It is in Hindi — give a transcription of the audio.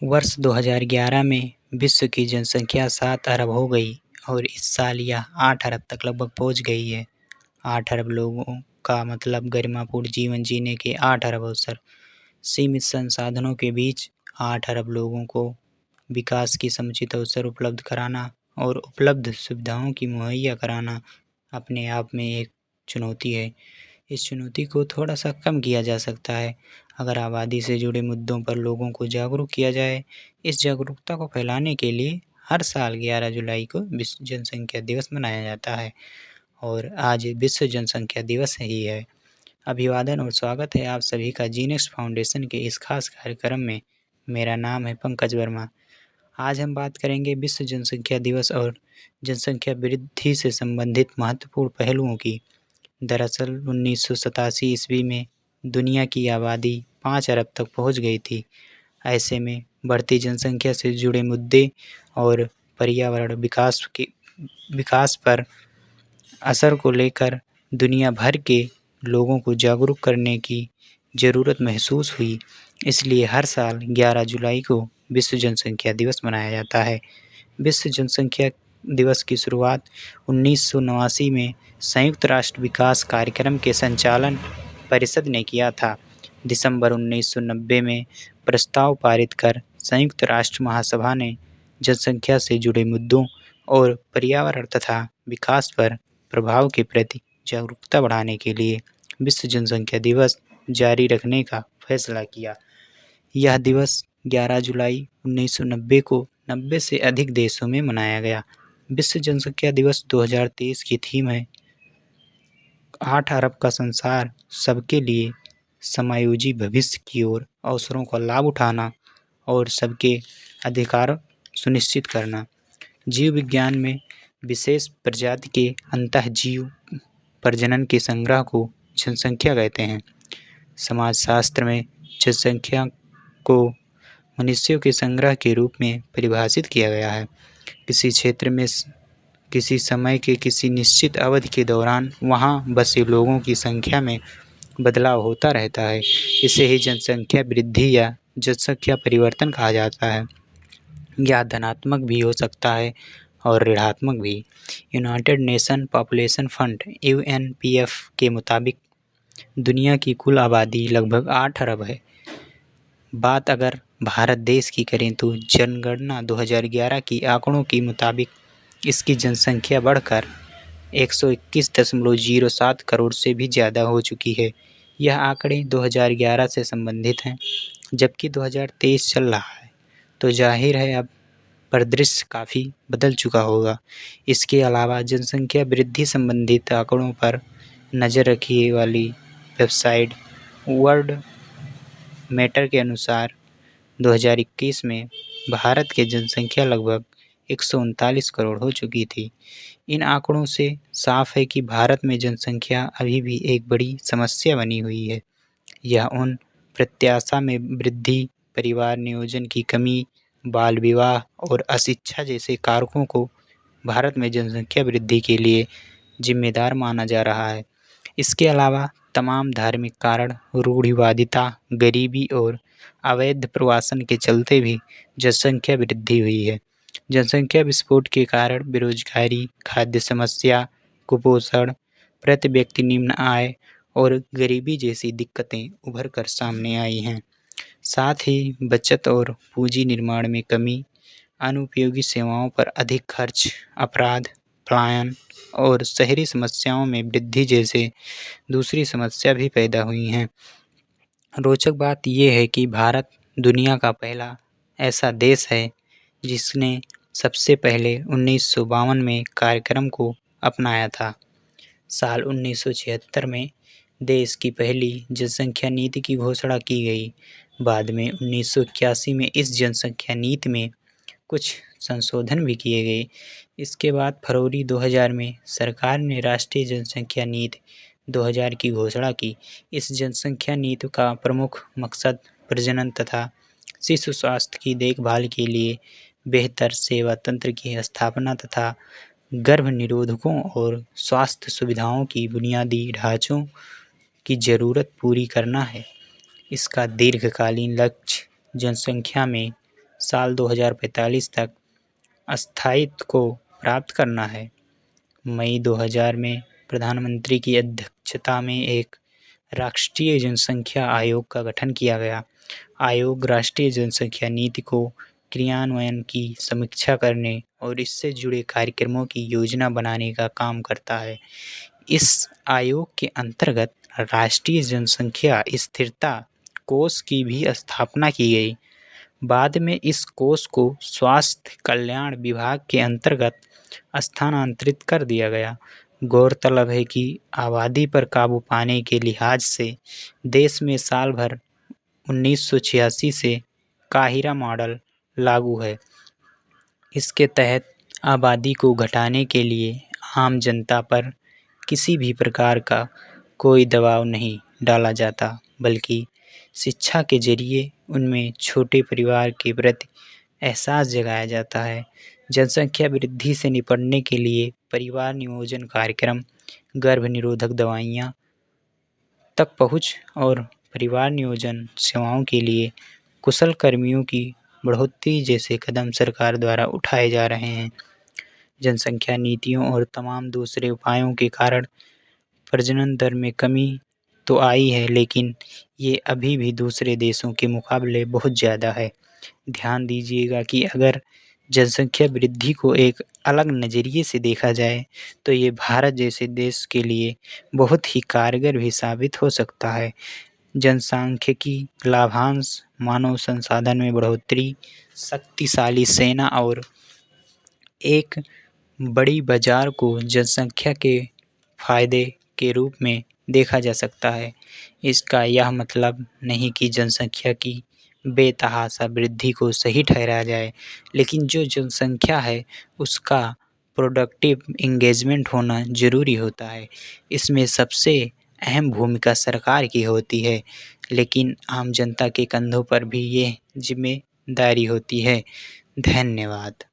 वर्ष 2011 में विश्व की जनसंख्या 7 अरब हो गई और इस साल यह 8 अरब तक लगभग पहुंच गई है। 8 अरब लोगों का मतलब गरिमापूर्ण जीवन जीने के 8 अरब अवसर। सीमित संसाधनों के बीच 8 अरब लोगों को विकास की समुचित अवसर उपलब्ध कराना और उपलब्ध सुविधाओं की मुहैया कराना अपने आप में एक चुनौती है। इस चुनौती को थोड़ा सा कम किया जा सकता है अगर आबादी से जुड़े मुद्दों पर लोगों को जागरूक किया जाए। इस जागरूकता को फैलाने के लिए हर साल 11 जुलाई को विश्व जनसंख्या दिवस मनाया जाता है और आज विश्व जनसंख्या दिवस ही है। अभिवादन और स्वागत है आप सभी का जीनेक्स फाउंडेशन के इस खास कार्यक्रम में। मेरा नाम है पंकज वर्मा। आज हम बात करेंगे विश्व जनसंख्या दिवस और जनसंख्या वृद्धि से संबंधित महत्वपूर्ण पहलुओं की। दरअसल 1987 ईस्वी में दुनिया की आबादी 5 अरब तक पहुंच गई थी। ऐसे में बढ़ती जनसंख्या से जुड़े मुद्दे और पर्यावरण विकास पर असर को लेकर दुनिया भर के लोगों को जागरूक करने की ज़रूरत महसूस हुई। इसलिए हर साल 11 जुलाई को विश्व जनसंख्या दिवस मनाया जाता है। विश्व जनसंख्या दिवस की शुरुआत 1989 में संयुक्त राष्ट्र विकास कार्यक्रम के संचालन परिषद ने किया था। दिसंबर 1990 में प्रस्ताव पारित कर संयुक्त राष्ट्र महासभा ने जनसंख्या से जुड़े मुद्दों और पर्यावरण तथा विकास पर प्रभाव के प्रति जागरूकता बढ़ाने के लिए विश्व जनसंख्या दिवस जारी रखने का फैसला किया। यह दिवस 11 जुलाई 1990 को 90 से अधिक देशों में मनाया गया। विश्व जनसंख्या दिवस 2023 की थीम है 8 अरब का संसार, सबके लिए समायोजी भविष्य की ओर, अवसरों का लाभ उठाना और सबके अधिकार सुनिश्चित करना। जीव विज्ञान में विशेष प्रजाति के अंतःजीव प्रजनन के संग्रह को जनसंख्या कहते हैं। समाजशास्त्र में जनसंख्या को मनुष्यों के संग्रह के रूप में परिभाषित किया गया है। किसी क्षेत्र में किसी समय के किसी निश्चित अवधि के दौरान वहाँ बसे लोगों की संख्या में बदलाव होता रहता है। इसे ही जनसंख्या वृद्धि या जनसंख्या परिवर्तन कहा जाता है। यह धनात्मक भी हो सकता है और ऋणात्मक भी। United nation population fund (UNPF) के मुताबिक दुनिया की कुल आबादी लगभग 8 अरब है। बात अगर भारत देश की करें तो जनगणना 2011 की आंकड़ों के मुताबिक इसकी जनसंख्या बढ़कर 121.07 करोड़ से भी ज़्यादा हो चुकी है। यह आंकड़े 2011 से संबंधित हैं, जबकि 2023 चल रहा है, तो जाहिर है अब परिदृश्य काफ़ी बदल चुका होगा। इसके अलावा जनसंख्या वृद्धि संबंधित आंकड़ों पर नज़र रखने वाली वेबसाइट वर्ल्ड मैटर के अनुसार 2021 में भारत की जनसंख्या लगभग 139 करोड़ हो चुकी थी। इन आंकड़ों से साफ है कि भारत में जनसंख्या अभी भी एक बड़ी समस्या बनी हुई है। यह उन प्रत्याशा में वृद्धि, परिवार नियोजन की कमी, बाल विवाह और अशिक्षा जैसे कारकों को भारत में जनसंख्या वृद्धि के लिए जिम्मेदार माना जा रहा है। इसके अलावा तमाम धार्मिक कारण, रूढ़िवादिता, गरीबी और अवैध प्रवासन के चलते भी जनसंख्या वृद्धि हुई है। जनसंख्या विस्फोट के कारण बेरोजगारी, खाद्य समस्या, कुपोषण, प्रति व्यक्ति निम्न आय और गरीबी जैसी दिक्कतें उभर कर सामने आई हैं। साथ ही बचत और पूंजी निर्माण में कमी, अनुपयोगी सेवाओं पर अधिक खर्च, अपराध, पलायन और शहरी समस्याओं में वृद्धि जैसे दूसरी समस्या भी पैदा हुई हैं। रोचक बात यह है कि भारत दुनिया का पहला ऐसा देश है जिसने सबसे पहले 1952 में कार्यक्रम को अपनाया था। साल 1976 में देश की पहली जनसंख्या नीति की घोषणा की गई। बाद में 1981 में इस जनसंख्या नीति में कुछ संशोधन भी किए गए। इसके बाद फरवरी 2000 में सरकार ने राष्ट्रीय जनसंख्या नीति 2000 की घोषणा की। इस जनसंख्या नीति का प्रमुख मकसद प्रजनन तथा शिशु स्वास्थ्य की देखभाल के लिए बेहतर सेवा तंत्र की स्थापना तथा गर्भ निरोधकों और स्वास्थ्य सुविधाओं की बुनियादी ढांचों की ज़रूरत पूरी करना है। इसका दीर्घकालीन लक्ष्य जनसंख्या में साल 2045 तक स्थायित्व को प्राप्त करना है। मई 2000 में प्रधानमंत्री की अध्यक्षता में एक राष्ट्रीय जनसंख्या आयोग का गठन किया गया। आयोग राष्ट्रीय जनसंख्या नीति को क्रियान्वयन की समीक्षा करने और इससे जुड़े कार्यक्रमों की योजना बनाने का काम करता है। इस आयोग के अंतर्गत राष्ट्रीय जनसंख्या स्थिरता कोष की भी स्थापना की गई। बाद में इस कोष को स्वास्थ्य कल्याण विभाग के अंतर्गत स्थानांतरित कर दिया गया। गौरतलब है कि आबादी पर काबू पाने के लिहाज से देश में साल भर 1986 से काहिरा मॉडल लागू है। इसके तहत आबादी को घटाने के लिए आम जनता पर किसी भी प्रकार का कोई दबाव नहीं डाला जाता, बल्कि शिक्षा के जरिए उनमें छोटे परिवार के प्रति एहसास जगाया जाता है। जनसंख्या वृद्धि से निपटने के लिए परिवार नियोजन कार्यक्रम, गर्भ निरोधक दवाइयाँ तक पहुँच और परिवार नियोजन सेवाओं के लिए कुशल कर्मियों की बढ़ोतरी जैसे कदम सरकार द्वारा उठाए जा रहे हैं। जनसंख्या नीतियों और तमाम दूसरे उपायों के कारण प्रजनन दर में कमी तो आई है, लेकिन ये अभी भी दूसरे देशों के मुकाबले बहुत ज़्यादा है। ध्यान दीजिएगा कि अगर जनसंख्या वृद्धि को एक अलग नज़रिए से देखा जाए तो ये भारत जैसे देश के लिए बहुत ही कारगर भी साबित हो सकता है। जनसांख्यिकी लाभांश, मानव संसाधन में बढ़ोतरी, शक्तिशाली सेना और एक बड़ी बाजार को जनसंख्या के फायदे के रूप में देखा जा सकता है। इसका यह मतलब नहीं कि जनसंख्या की बेतहाशा वृद्धि को सही ठहराया जाए, लेकिन जो जनसंख्या है उसका प्रोडक्टिव एंगेजमेंट होना ज़रूरी होता है। इसमें सबसे अहम भूमिका सरकार की होती है, लेकिन आम जनता के कंधों पर भी ये जिम्मेदारी होती है। धन्यवाद।